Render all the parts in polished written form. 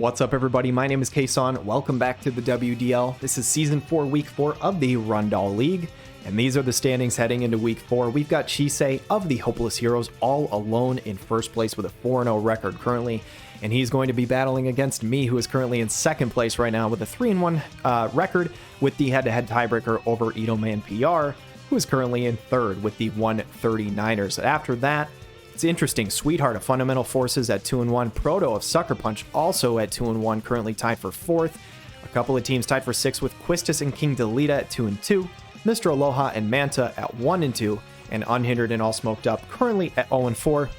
What's up, everybody? My name is KSaun. Welcome back to the WDL. This is Season 4, Week 4 of the Rundall League, and these are the standings heading into Week 4. We've got Chisei of the Hopeless Heroes all alone in first place with a 4-0 record currently, and he's going to be battling against me, who is currently in second place right now with a 3-1 record with the head-to-head tiebreaker over Itomanpr, who is currently in third with the 139ers. After that, it's interesting. Sweetheart of Fundamental Forces at 2-1. Proto of Sucker Punch also at 2-1, currently tied for fourth. A couple of teams tied for sixth with Quistis and King Delita at 2-2. Mr. Aloha and Manta at 1-2. And Unhindered and AllSmokedUp currently at 0-4.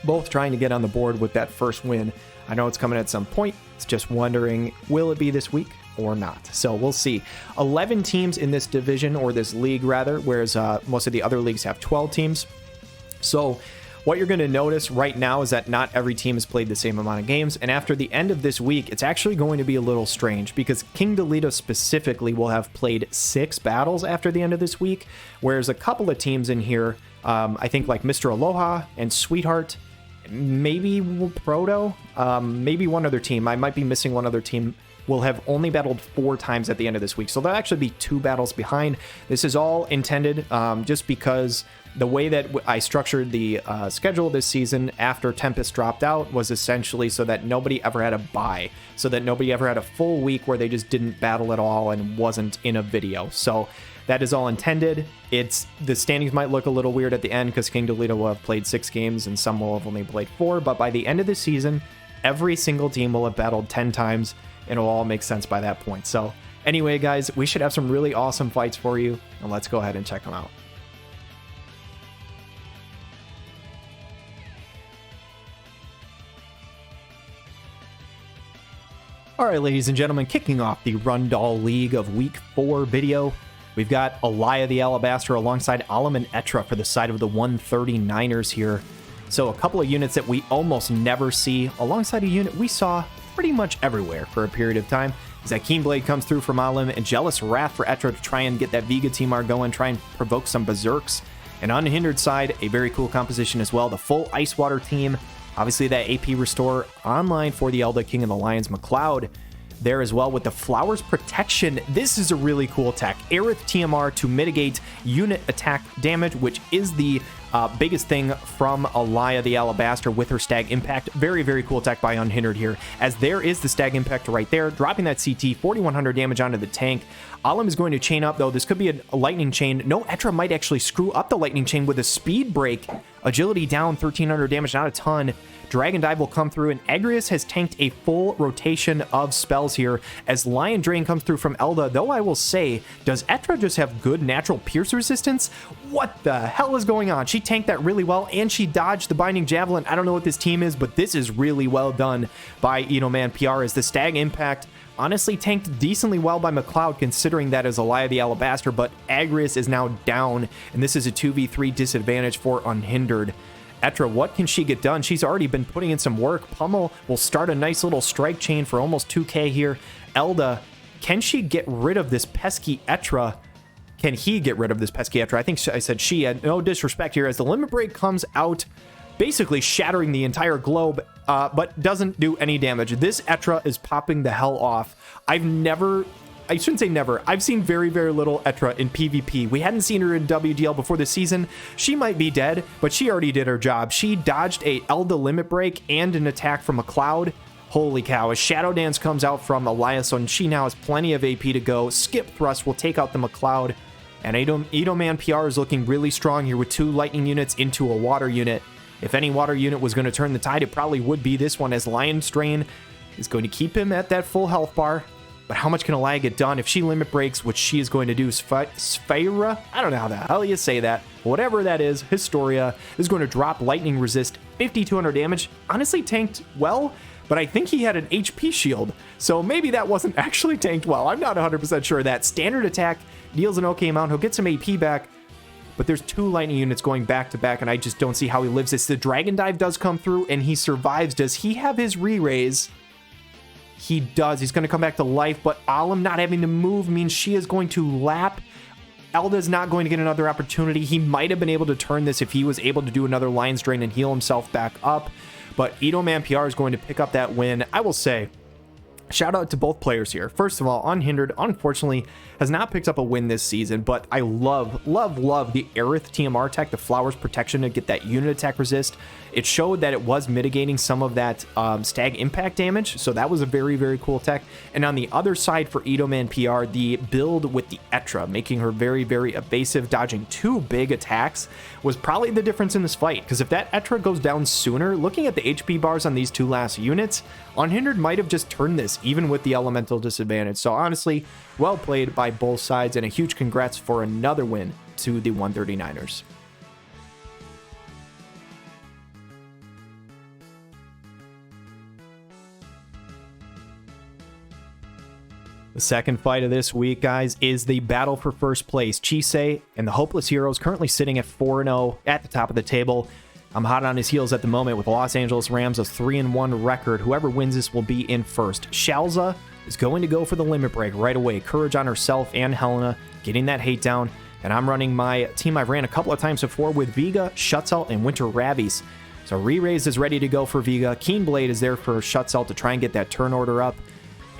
Both trying to get on the board with that first win. I know it's coming at some point. It's just wondering, will it be this week or not? So we'll see. 11 teams in this division, or this league rather, whereas most of the other leagues have 12 teams. So what you're going to notice right now is that not every team has played the same amount of games, and after the end of this week, it's actually going to be a little strange because King Delita specifically will have played 6 battles after the end of this week, whereas a couple of teams in here, I think like Mr. Aloha and Sweetheart, maybe Proto, maybe one other team, I might be missing one other team, will have only battled 4 times at the end of this week. So there'll actually be 2 battles behind. This is all intended just because the way that I structured the schedule this season after Tempest dropped out was essentially so that nobody ever had a bye, so that nobody ever had a full week where they just didn't battle at all and wasn't in a video. So that is all intended. The standings might look a little weird at the end because King Delita will have played 6 games and some will have only played 4, but by the end of the season, every single team will have battled 10 times, and it'll all make sense by that point. So anyway, guys, we should have some really awesome fights for you, and let's go ahead and check them out. Alright, ladies and gentlemen, kicking off the Rundall League of Week 4 video, we've got Aloha the Alabaster alongside Itomanpr for the side of the 139ers here. So a couple of units that we almost never see, alongside a unit we saw pretty much everywhere for a period of time. Is that Keenblade comes through from Alim, and Jealous Wrath for Etra to try and get that Vega Timar going, try and provoke some Berserks. And on the Unhindered side, a very cool composition as well, the full Ice Water team. Obviously that AP Restore online for the Elder King and the Lions McLeod there as well with the Flowers Protection. This is a really cool attack. Aerith TMR to mitigate unit attack damage, which is the biggest thing from Aloha the Alabaster with her Stag Impact. Very, very cool attack by Unhindered here, as there is the Stag Impact right there, dropping that CT, 4,100 damage onto the tank. Alim is going to chain up, though. This could be a lightning chain. No, Etra might actually screw up the lightning chain with a speed break. Agility down, 1,300 damage, not a ton. Dragon Dive will come through, and Agrius has tanked a full rotation of spells here as Lion Drain comes through from Elda, though I will say, does Etra just have good natural pierce resistance? What the hell is going on? She tanked that really well, and she dodged the Binding Javelin. I don't know what this team is, but this is really well done by Itomanpr as the Stag Impact honestly tanked decently well by McLeod, considering that is Aloha the Alabaster, but Agrius is now down, and this is a 2v3 disadvantage for Unhindered. Etra, what can she get done? She's already been putting in some work. Pummel will start a nice little strike chain for almost 2k here. Elda, can she get rid of this pesky Etra? Can he get rid of this pesky Etra? I think I said she had no disrespect here as the Limit Break comes out, basically shattering the entire globe, but doesn't do any damage. This Etra is popping the hell off. I shouldn't say never. I've seen very, very little Etra in PvP. We hadn't seen her in WDL before this season. She might be dead, but she already did her job. She dodged a Elda Limit Break and an attack from McLeod. Holy cow. As Shadow Dance comes out from Elias, and she now has plenty of AP to go. Skip Thrust will take out the McLeod. And Itomanpr is looking really strong here with 2 lightning units into a water unit. If any water unit was going to turn the tide, it probably would be this one, as Lion Strain is going to keep him at that full health bar. But how much can Aloha get done if she limit breaks, which she is going to do? Sphera? I don't know how the hell you say that. Whatever that is, Historia is going to drop lightning resist, 5,200 damage. Honestly tanked well, but I think he had an HP shield, so maybe that wasn't actually tanked well. I'm not 100% sure of that. Standard attack deals an okay amount. He'll get some AP back, but there's 2 lightning units going back to back, and I just don't see how he lives this. The Dragon Dive does come through, and he survives. Does he have his re-raise? He does. He's going to come back to life, but Alim not having to move means she is going to lap. Elda's not going to get another opportunity. He might have been able to turn this if he was able to do another Lion's Drain and heal himself back up, but Itomanpr is going to pick up that win. I will say, Shout out to both players here. First of all, Unhindered, unfortunately, has not picked up a win this season, but I love the Aerith TMR tech, the Flowers Protection to get that unit attack resist. It showed that it was mitigating some of that stag impact damage, so that was a very, very cool tech. And on the other side for Itomanpr, the build with the Etra, making her very, very evasive, dodging 2 big attacks, was probably the difference in this fight, because if that Etra goes down sooner, looking at the HP bars on these 2 last units, Unhindered might have just turned this, even with the elemental disadvantage. So honestly, well played by both sides, and a huge congrats for another win to the 139ers. The second fight of this week, guys, is the battle for first place. Chisei and the Hopeless Heroes currently sitting at 4-0 at the top of the table. I'm hot on his heels at the moment with Los Angeles Rams, a 3-1 record. Whoever wins this will be in first. Shalza is going to go for the limit break right away. Courage on herself and Helena, getting that hate down. And I'm running my team I've ran a couple of times before with Vega, Shutzelt, and Winter Raes. So Raes is ready to go for Vega. Keen Blade is there for Shutzelt to try and get that turn order up.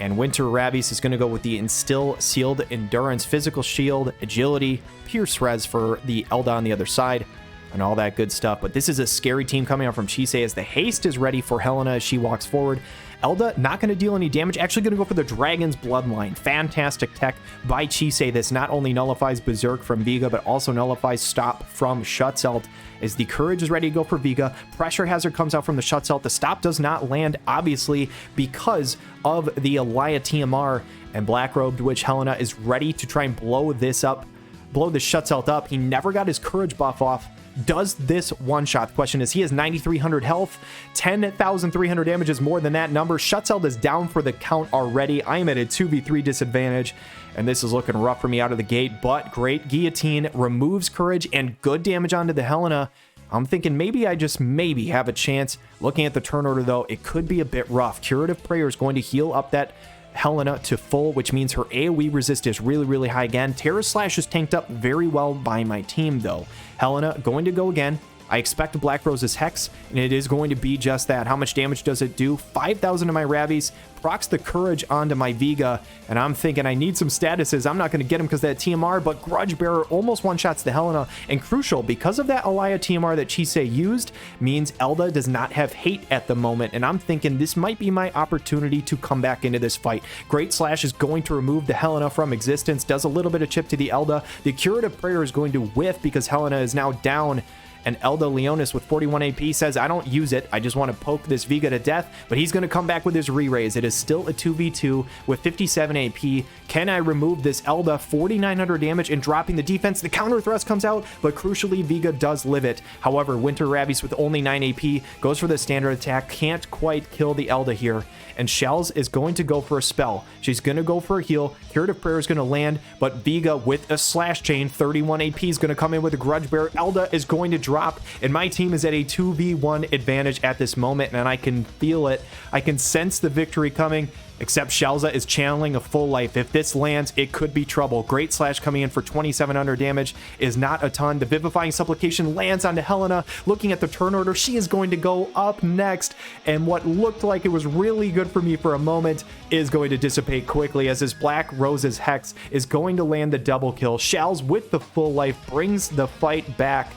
And Winter Raes is going to go with the Instill, Sealed Endurance, Physical Shield, Agility, Pierce Res for the Elda on the other side, and all that good stuff. But this is a scary team coming out from Chisei as the haste is ready for Helena as she walks forward. Elda not going to deal any damage, actually going to go for the Dragon's Bloodline. Fantastic tech by Chisei. This not only nullifies Berserk from Vega, but also nullifies Stop from Shutzelt as the Courage is ready to go for Vega. Pressure Hazard comes out from the Shutzelt. The Stop does not land, obviously, because of the Aloha TMR, and Black-Robed Witch Helena is ready to try and blow this up, blow the Shutzelt up. He never got his Courage buff off. Does this one-shot? The question is, he has 9,300 health, 10,300 damage is more than that number. Shutzelt is down for the count already. I am at a 2v3 disadvantage, and this is looking rough for me out of the gate, but great Guillotine removes Courage and good damage onto the Helena. I'm thinking maybe I just maybe have a chance. Looking at the turn order, though, it could be a bit rough. Curative Prayer is going to heal up that Helena to full, which means her AoE resist is really, really high again. Terra Slash is tanked up very well by my team, though. Helena going to go again. I expect Black Rose's Hex, and it is going to be just that. How much damage does it do? 5,000 to my Raes, procs the Courage onto my Vega, and I'm thinking I need some statuses. I'm not going to get him because of that TMR, but Grudge Bearer almost one-shots the Helena, and crucial, because of that Aloha TMR that Chisei used, means Elda does not have hate at the moment, and I'm thinking this might be my opportunity to come back into this fight. Great Slash is going to remove the Helena from existence, does a little bit of chip to the Elda. The Curative Prayer is going to whiff because Helena is now down, and Elda Leonis with 41 AP says, I don't use it. I just want to poke this Vega to death, but he's going to come back with his re-raise. It is still a 2v2 with 57 AP. Can I remove this Elda? 4,900 damage and dropping the defense. The counter thrust comes out, but crucially, Vega does live it. However, Winter Raes with only 9 AP goes for the standard attack. Can't quite kill the Elda here. And Shells is going to go for a spell. She's going to go for a heal. Curative Prayer is going to land, but Vega with a Slash Chain, 31 AP is going to come in with a Grudge Bearer. Elda is going to drop, and my team is at a 2v1 advantage at this moment, and I can feel it. I can sense the victory coming, except Shalza is channeling a full life. If this lands, it could be trouble. Great Slash coming in for 2,700 damage is not a ton. The Vivifying Supplication lands onto Helena. Looking at the turn order, she is going to go up next, and what looked like it was really good for me for a moment is going to dissipate quickly as this Black Rose's Hex is going to land the double kill. Shalz with the full life brings the fight back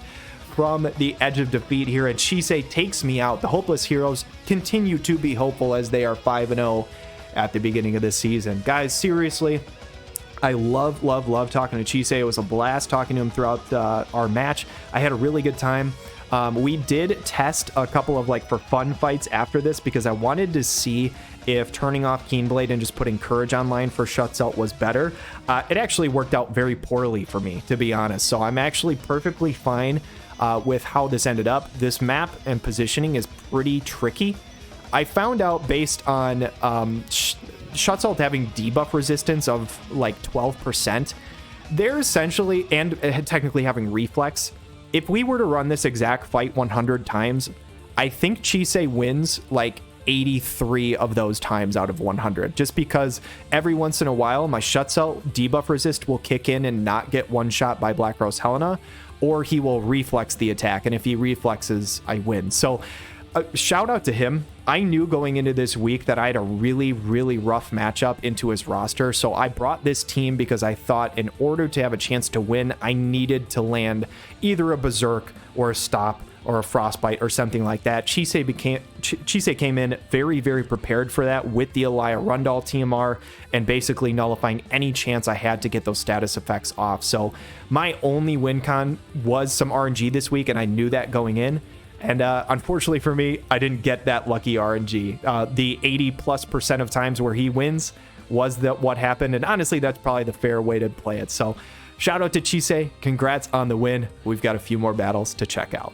from the edge of defeat here, and Chisei takes me out. The Hopeless Heroes continue to be hopeful as they are 5-0 at the beginning of this season. Guys, seriously, I love talking to Chisei. It was a blast talking to him throughout our match. I had a really good time. We did test a couple of for fun fights after this because I wanted to see if turning off Keenblade and just putting Courage online for Shutzelt was better. It actually worked out very poorly for me, to be honest. So I'm actually perfectly fine with how this ended up. This map and positioning is pretty tricky. I found out based on Shutzelt having debuff resistance of 12%. They're essentially, and technically having reflex. If we were to run this exact fight 100 times, I think Chisei wins 83 of those times out of 100, just because every once in a while my Shutzelt debuff resist will kick in and not get one shot by Black Rose Helena, or he will reflex the attack, and if he reflexes, I win. So shout out to him. I knew going into this week that I had a really, really rough matchup into his roster. So I brought this team because I thought in order to have a chance to win, I needed to land either a Berserk or a Stop or a Frostbite or something like that. Chisei came in very, very prepared for that with the Aloha Rundall TMR and basically nullifying any chance I had to get those status effects off. So my only win con was some RNG this week, and I knew that going in. And unfortunately for me, I didn't get that lucky RNG. The 80+% of times where he wins was what happened. And honestly, that's probably the fair way to play it. So shout out to Chisei. Congrats on the win. We've got a few more battles to check out.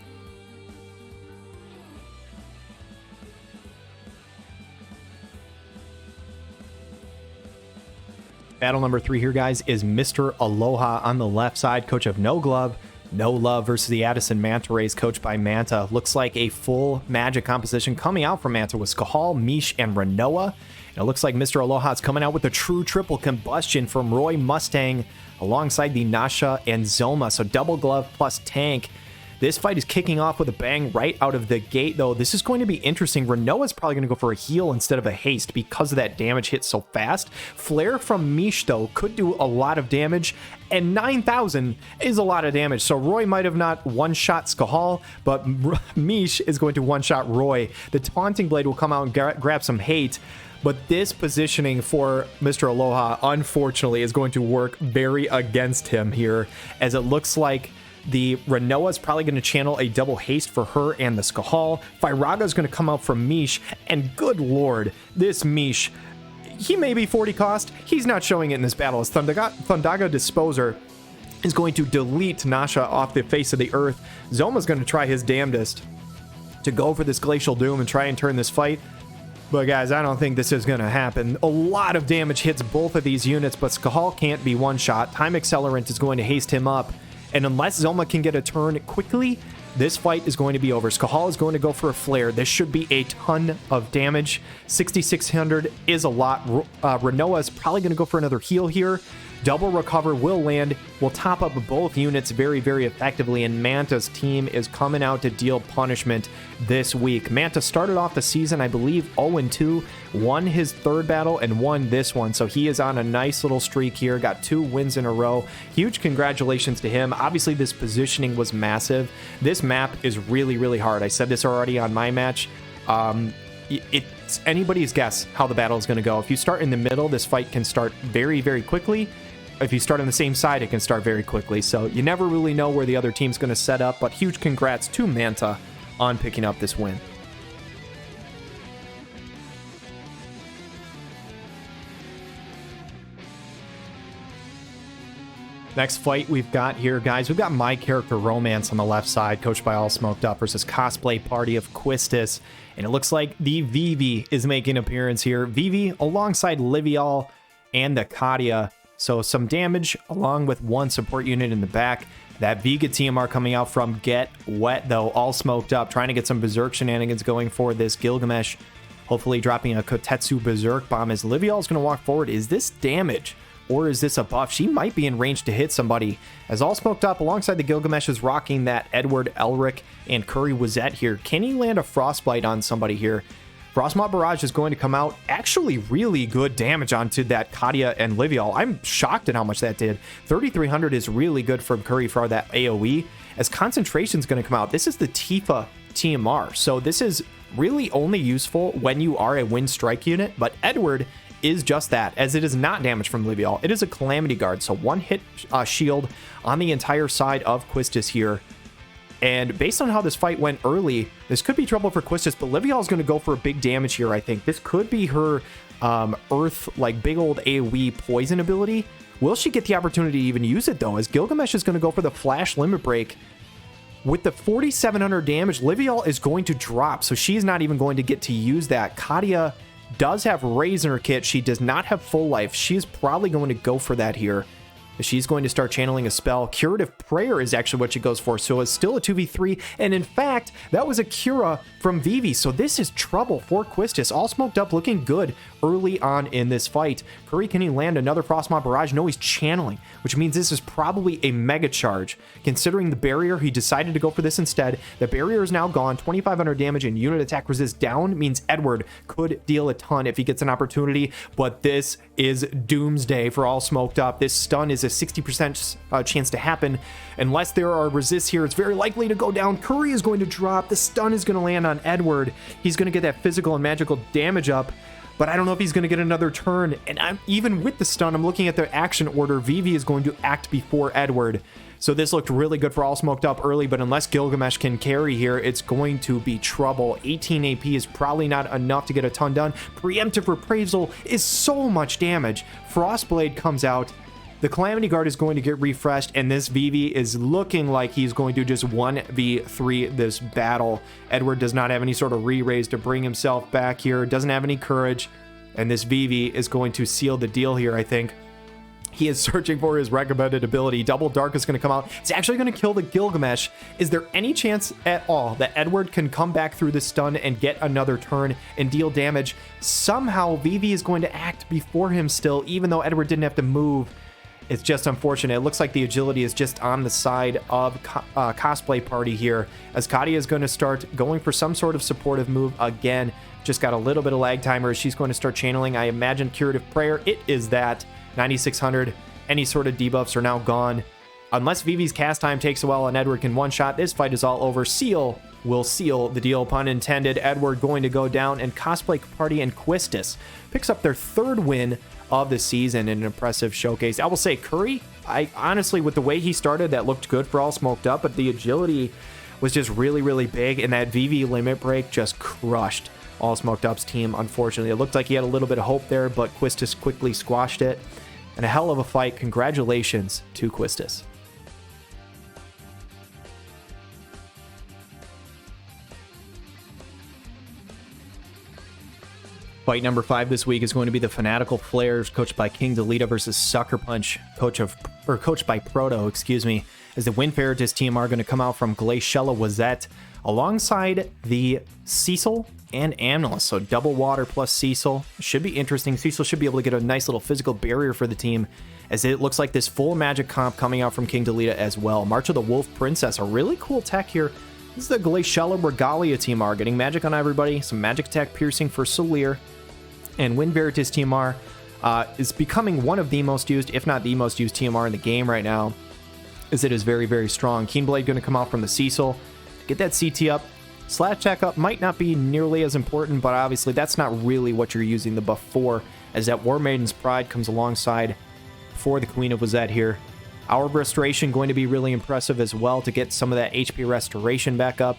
Battle number 3 here, guys, is Mr. Aloha on the left side, coach of No Glove. No Love versus the Addison Manta Raes, coached by Manta. Looks like a full Magic composition coming out from Manta with Skahal, Mish, and Renoa. And it looks like Mr. Aloha is coming out with a true triple combustion from Roy Mustang alongside the Nasha and Zoma. So double glove plus tank. This fight is kicking off with a bang right out of the gate, though. This is going to be interesting. Renoa's probably going to go for a heal instead of a haste because of that damage hit so fast. Flare from Mish, though, could do a lot of damage, and 9,000 is a lot of damage. So Roy might have not one-shot Skahal, but Mish is going to one-shot Roy. The Taunting Blade will come out and grab some hate, but this positioning for Mr. Aloha, unfortunately, is going to work very against him here, as it looks like the Renoa is probably going to channel a double haste for her and the Skahal. Firaga is going to come out from Mish, and good lord, this Mish, he may be 40 cost. He's not showing it in this battle, as Thundaga Disposer is going to delete Nasha off the face of the earth. Zoma's going to try his damnedest to go for this Glacial Doom and try and turn this fight. But guys, I don't think this is going to happen. A lot of damage hits both of these units, but Skahal can't be one-shot. Time Accelerant is going to haste him up. And unless Zoma can get a turn quickly, this fight is going to be over. Skahal is going to go for a flare. This should be a ton of damage. 6,600 is a lot. Renoa is probably going to go for another heal here. Double recover will land, will top up both units very, very effectively, and Manta's team is coming out to deal punishment this week. Manta started off the season, I believe, 0-2, won his third battle, and won this one, so he is on a nice little streak here, got 2 wins in a row. Huge congratulations to him. Obviously, this positioning was massive. This map is really, really hard. I said this already on my match. It's anybody's guess how the battle is going to go. If you start in the middle, this fight can start very, very quickly. If you start on the same side, it can start very quickly. So you never really know where the other team's going to set up, but huge congrats to Manta on picking up this win. Next fight we've got here, guys, we've got my character Romance on the left side, coached by AllSmokedUp, versus Cosplay Party of Quistis. And it looks like the Vivi is making an appearance here. Vivi alongside Livial and the Katia. So some damage along with one support unit in the back. That Vega TMR coming out from Get Wet, though, AllSmokedUp, trying to get some Berserk shenanigans going for this Gilgamesh. Hopefully dropping a Kotetsu Berserk Bomb as Livial is going to walk forward. Is this damage? Or is this a buff? She might be in range to hit somebody. As AllSmokedUp alongside the Gilgamesh is rocking that Edward Elric and Curry Wazette here. Can he land a Frostbite on somebody here? Frostmoth Barrage is going to come out. Actually really good damage onto that Katia and Livial. I'm shocked at how much that did. 3,300 is really good from Curry for that AoE. As Concentration is going to come out, this is the Tifa TMR. So this is really only useful when you are a Wind Strike unit, but Edward is just that, as it is not damage from Livial. It is a Calamity Guard, so one hit shield on the entire side of Quistis here. And based on how this fight went early, this could be trouble for Quistis, but Livial is going to go for a big damage here, I think. This could be her Earth, like, big old AoE poison ability. Will she get the opportunity to even use it, though? As Gilgamesh is going to go for the Flash Limit Break. With the 4,700 damage, Livial is going to drop, so she's not even going to get to use that. Katia does have Raes in her kit. She does not have full life. She's probably going to go for that here. She's going to start channeling a spell. Curative Prayer is actually what she goes for. So it's still a 2v3. And in fact, that was a Cura from Vivi. So this is trouble for Quistis. AllSmokedUp looking good early on in this fight. Curry, can he land another Frostmoth Barrage? No, he's channeling, which means this is probably a mega charge. Considering the barrier, he decided to go for this instead. The barrier is now gone. 2,500 damage and unit attack resist down means Edward could deal a ton if he gets an opportunity. But this is doomsday for AllSmokedUp. This stun is a 60% chance to happen. Unless there are resists here, it's very likely to go down. Curry is going to drop. The stun is going to land on Edward. He's going to get that physical and magical damage up. But I don't know if he's going to get another turn. And even with the stun, I'm looking at the action order. Vivi is going to act before Edward. So this looked really good for AllSmokedUp early, but unless Gilgamesh can carry here, it's going to be trouble. 18 AP is probably not enough to get a ton done. Preemptive Reprisal is so much damage. Frostblade comes out. The Calamity Guard is going to get refreshed, and this Vivi is looking like he's going to just 1v3 this battle. Edward does not have any sort of re-raise to bring himself back here, doesn't have any courage, and this Vivi is going to seal the deal here, I think. He is searching for his recommended ability. Double Dark is going to come out. It's actually going to kill the Gilgamesh. Is there any chance at all that Edward can come back through the stun and get another turn and deal damage? Somehow, Vivi is going to act before him still, even though Edward didn't have to move. It's just unfortunate. It looks like the agility is just on the side of Cosplay Party here, as Katia is going to start going for some sort of supportive move again. Just got a little bit of lag timer. She's going to start channeling, I imagine, Curative Prayer. It is that. 9,600. Any sort of debuffs are now gone. Unless Vivi's cast time takes a while and Edward can one-shot, this fight is all over. Seal will seal the deal, pun intended. Edward going to go down, and Cosplay Party and Quistis picks up their third win of the season in an impressive showcase. I will say Curry, I honestly, with the way he started, that looked good for AllSmokedUp, but the agility was just really, really big, and that Vivi limit break just crushed AllSmokedUp's team, unfortunately. It looked like he had a little bit of hope there, but Quistis quickly squashed it. And a hell of a fight. Congratulations to Quistis. Fight number 5 this week is going to be the Fanatical Flares, coached by King Delita versus Sucker Punch, coached by Proto, excuse me, as the Windferretis team are going to come out from Glaciella Wazette alongside the Cecil and Amnilus. So double water plus Cecil. Should be interesting. Cecil should be able to get a nice little physical barrier for the team, as it looks like this full magic comp coming out from King Delita as well. March of the Wolf Princess, a really cool tech here. This is the Glaciella Regalia team are getting magic on everybody. Some magic attack piercing for Solir. And Windferretis TMR is becoming one of the most used, if not the most used TMR in the game right now, as it is very, very strong. Keenblade going to come out from the Cecil. Get that CT up. Slash attack up might not be nearly as important, but obviously that's not really what you're using the buff for, as that War Maiden's Pride comes alongside for the Queen of Wazette here. Hour of Restoration going to be really impressive as well to get some of that HP restoration back up.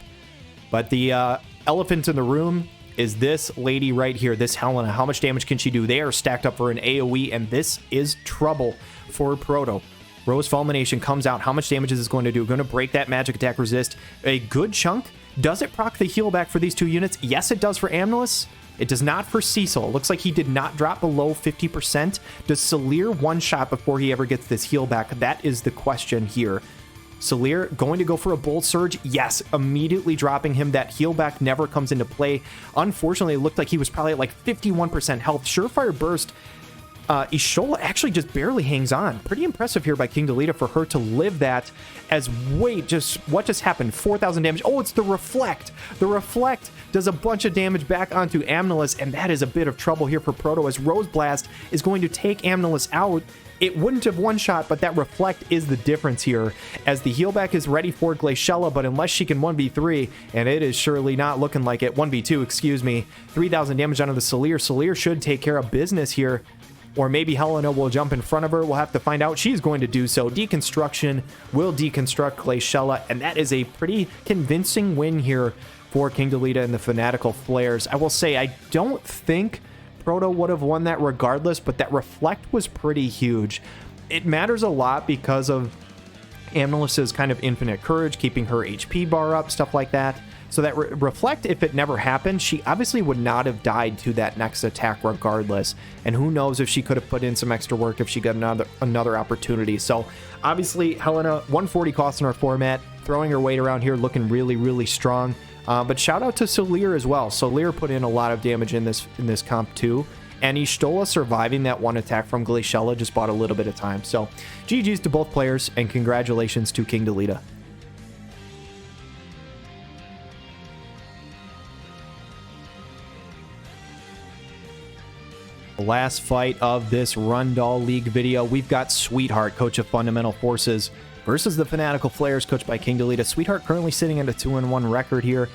But the elephant in the room is this lady right here, this Helena. How much damage can she do? They are stacked up for an AoE, and this is trouble for Proto. Rose Fulmination comes out. How much damage is this going to do? Going to break that magic attack resist a good chunk. Does it proc the heal back for these two units? Yes, it does for Amnilus. It does not for Cecil. It looks like he did not drop below 50%. Does Solir one-shot before he ever gets this heal back? That is the question here. Solir going to go for a Bolt Surge? Yes, immediately dropping him. That heal back never comes into play. Unfortunately, it looked like he was probably at like 51% health. Surefire Burst. Ishola actually just barely hangs on. Pretty impressive here by King Delita for her to live that, as wait, just what just happened? 4,000 damage. Oh, it's the Reflect. The Reflect does a bunch of damage back onto Amnilus, and that is a bit of trouble here for Proto, as Rose Blast is going to take Amnilus out. It wouldn't have one-shot, but that Reflect is the difference here, as the healback is ready for Glaciella, but unless she can 1v3, and it is surely not looking like it, 1v2, excuse me, 3,000 damage onto the Solir. Solir should take care of business here, or maybe Helena will jump in front of her. We'll have to find out. She's going to do so. Deconstruction will deconstruct Glaciella, and that is a pretty convincing win here for King Delita and the Fanatical Flares. I will say, I don't think Proto would have won that regardless, but that Reflect was pretty huge. It matters a lot because of Amnilus's kind of infinite courage, keeping her HP bar up, stuff like that. So that reflect, if it never happened, she obviously would not have died to that next attack regardless. And who knows if she could have put in some extra work if she got another opportunity. So obviously, Helena, 140 cost in our format, throwing her weight around here, looking really, really strong. But shout out to Solir as well. Solir put in a lot of damage in this comp too. And Y'shtola surviving that one attack from Glaciella just bought a little bit of time. So GG's to both players, and congratulations to King Delita. Last fight of this Rundall League video, we've got Sweetheart, coach of Fundamental Forces, versus the Fanatical Flares, coached by King Delita. Sweetheart currently sitting at a 2-1 record here,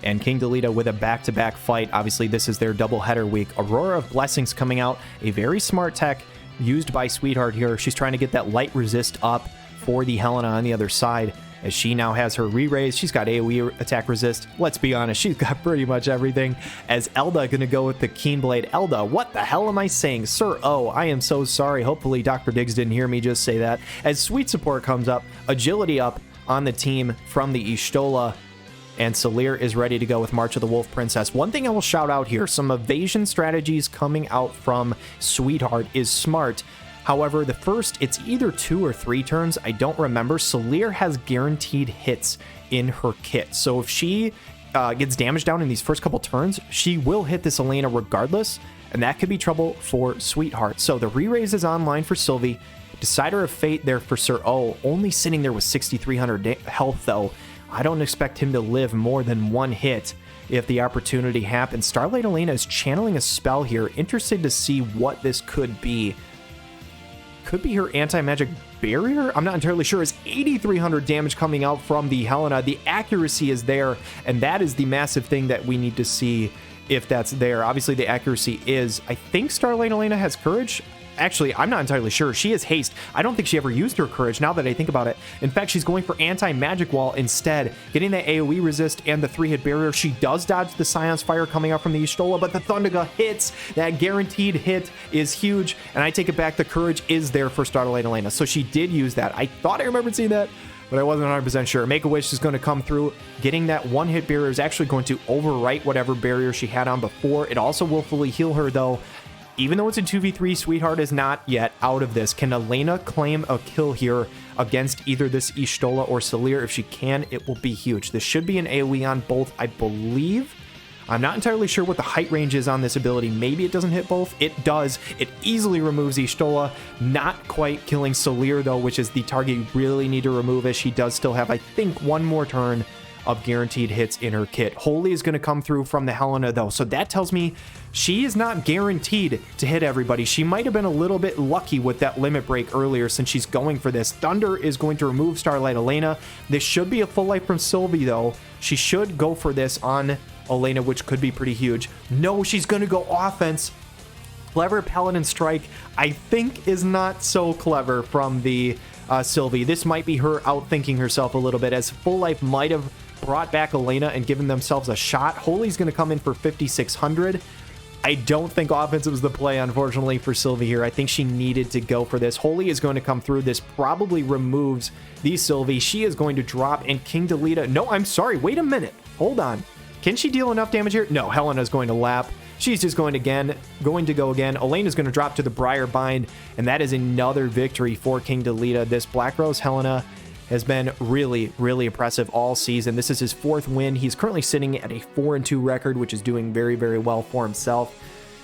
and King Delita with a back-to-back fight. Obviously, this is their doubleheader week. Aurora of Blessings coming out, a very smart tech used by Sweetheart here. She's trying to get that light resist up for the Helena on the other side, as she now has her re-raise. She's got AoE attack resist. Let's be honest, she's got pretty much everything. As Elda going to go with the Keen Blade. Elda, what the hell am I saying? Sir, oh, I am so sorry. Hopefully Dr. Diggs didn't hear me just say that. As Sweet Support comes up, Agility up on the team from the Y'shtola, and Solir is ready to go with March of the Wolf Princess. One thing I will shout out here, some evasion strategies coming out from Sweetheart is smart. However, the first, it's either 2 or 3 turns, I don't remember. Solir has guaranteed hits in her kit. So if she gets damaged down in these first couple turns, she will hit this Elena regardless, and that could be trouble for Sweetheart. So the re-raise is online for Sylvie. Decider of Fate there for Sir O, only sitting there with 6,300 health though. I don't expect him to live more than 1 hit if the opportunity happens. Starlight Elena is channeling a spell here. Interested to see what this could be. Could be her anti-magic barrier? I'm not entirely sure. Is 8,300 damage coming out from the Helena. The accuracy is there, and that is the massive thing that we need to see if that's there. Obviously, the accuracy is. I think Starlight Elena has courage. Actually, I'm not entirely sure. She has haste. I don't think she ever used her courage now that I think about it. In fact, she's going for anti-magic wall instead, getting that AoE resist and the 3-hit barrier. She does dodge the Scion's Fire coming out from the Y'shtola, but the Thundaga hits. That guaranteed hit is huge, and I take it back. The courage is there for Starlight Elena, so she did use that. I thought I remembered seeing that, but I wasn't 100% sure. Make-A-Wish is going to come through. Getting that 1-hit barrier is actually going to overwrite whatever barrier she had on before. It also will fully heal her, though. Even though it's a 2v3, Sweetheart is not yet out of this. Can Elena claim a kill here against either this Y'shtola or Solir? If she can, it will be huge. This should be an AoE on both, I believe. I'm not entirely sure what the height range is on this ability. Maybe it doesn't hit both. It does. It easily removes Y'shtola. Not quite killing Solir, though, which is the target you really need to remove, as she does still have, I think, 1 more turn of guaranteed hits in her kit. Holy is going to come through from the Helena, though, so that tells me she is not guaranteed to hit everybody. She might have been a little bit lucky with that limit break earlier, since she's going for this. Thunder is going to remove Starlight Elena. This should be a full life from Sylvie, though. She should go for this on Elena, which could be pretty huge. No, she's going to go offense. Clever Paladin Strike, I think, is not so clever from the Sylvie. This might be her outthinking herself a little bit, as full life might have brought back Elena and given themselves a shot. Holy's going to come in for 5,600. I don't think offensive was the play, unfortunately, for Sylvie here. I think she needed to go for this. Holy is going to come through. This probably removes the Sylvie. She is going to drop, and King Delita... No, I'm sorry. Wait a minute. Hold on. Can she deal enough damage here? No, Helena's going to lap. She's just going to go again. Elena's going to drop to the Briar Bind, and that is another victory for King Delita. This Black Rose Helena has been really, really impressive all season. This is his 4th win. He's currently sitting at a 4-2 record, which is doing very, very well for himself.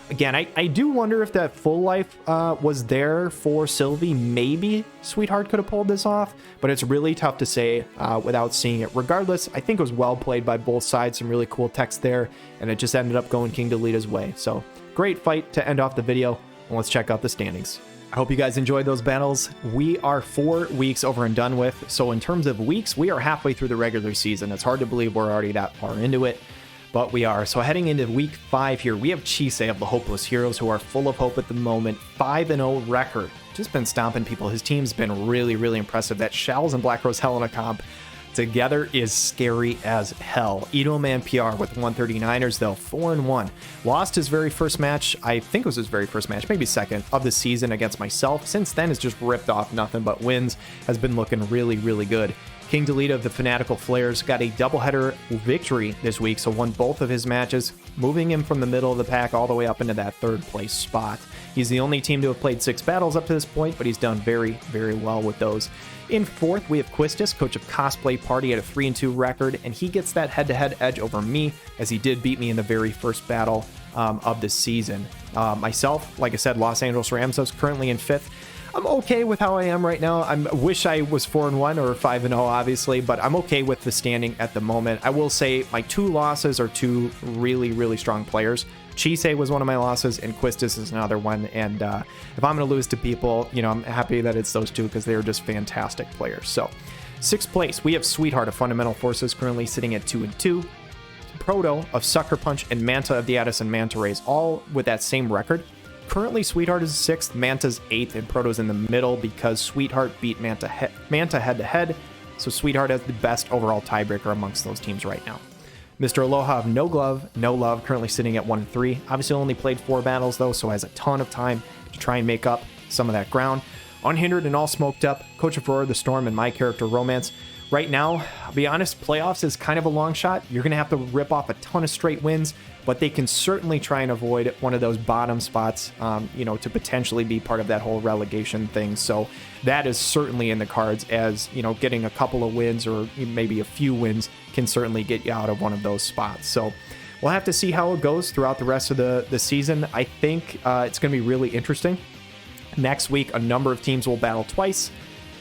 Again, I do wonder if that full life was there for Sylvie. Maybe Sweetheart could have pulled this off, but it's really tough to say without seeing it. Regardless, I think it was well played by both sides. Some really cool text there, and it just ended up going King Delita's way. So great fight to end off the video, and let's check out the standings. I hope you guys enjoyed those battles. We are 4 weeks over and done with. So in terms of weeks, we are halfway through the regular season. It's hard to believe we're already that far into it, but we are. So heading into week 5 here, we have Chisei of the Hopeless Heroes, who are full of hope at the moment. 5-0 record. Just been stomping people. His team's been really, really impressive. That Shells and Black Rose Helena comp together is scary as hell. Itomanpr with 139ers, though, 4-1. Lost his very first match, I think it was his very first match, maybe second, of the season against myself. Since then, it's just ripped off nothing but wins. Has been looking really, really good. King Delita of the Fanatical Flares got a doubleheader victory this week, so won both of his matches, moving him from the middle of the pack all the way up into that third place spot. He's the only team to have played 6 battles up to this point, but he's done very, very well with those. In fourth, we have Quistis, coach of Cosplay Party, at a 3-2 record, and he gets that head-to-head edge over me, as he did beat me in the very first battle of the season. Myself, like I said, Los Angeles Ramzas, currently in 5th. I'm okay with how I am right now. I wish I was 4-1 or 5-0, obviously, but I'm okay with the standing at the moment. I will say my 2 losses are 2 really, really strong players. Chisei was one of my losses, and Quistis is another one. And if I'm going to lose to people, you know, I'm happy that it's those 2 because they are just fantastic players. So, 6th place, we have Sweetheart of Fundamental Forces currently sitting at 2-2. Proto of Succor Punch and Manta of the Addison Manta Raes, all with that same record. Currently, Sweetheart is 6th, Manta's 8th, and Proto's in the middle because Sweetheart beat Manta head-to-head, so Sweetheart has the best overall tiebreaker amongst those teams right now. Mr. Aloha of No Glove, No Love, currently sitting at 1-3. Obviously only played 4 battles, though, so has a ton of time to try and make up some of that ground. Unhindered and AllSmokedUp, coach of Roar the Storm, and my character Romance. Right now, I'll be honest, playoffs is kind of a long shot. You're going to have to rip off a ton of straight wins, but they can certainly try and avoid one of those bottom spots, you know, to potentially be part of that whole relegation thing. So that is certainly in the cards, as, you know, getting a couple of wins or maybe a few wins can certainly get you out of one of those spots. So we'll have to see how it goes throughout the rest of the season. I think it's going to be really interesting. Next week, a number of teams will battle twice,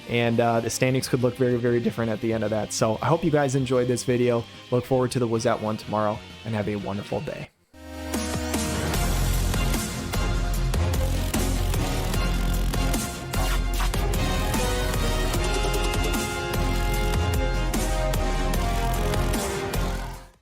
and the standings could look very, very different at the end of that. So I hope you guys enjoyed this video. Look forward to the Was That One tomorrow, and have a wonderful day.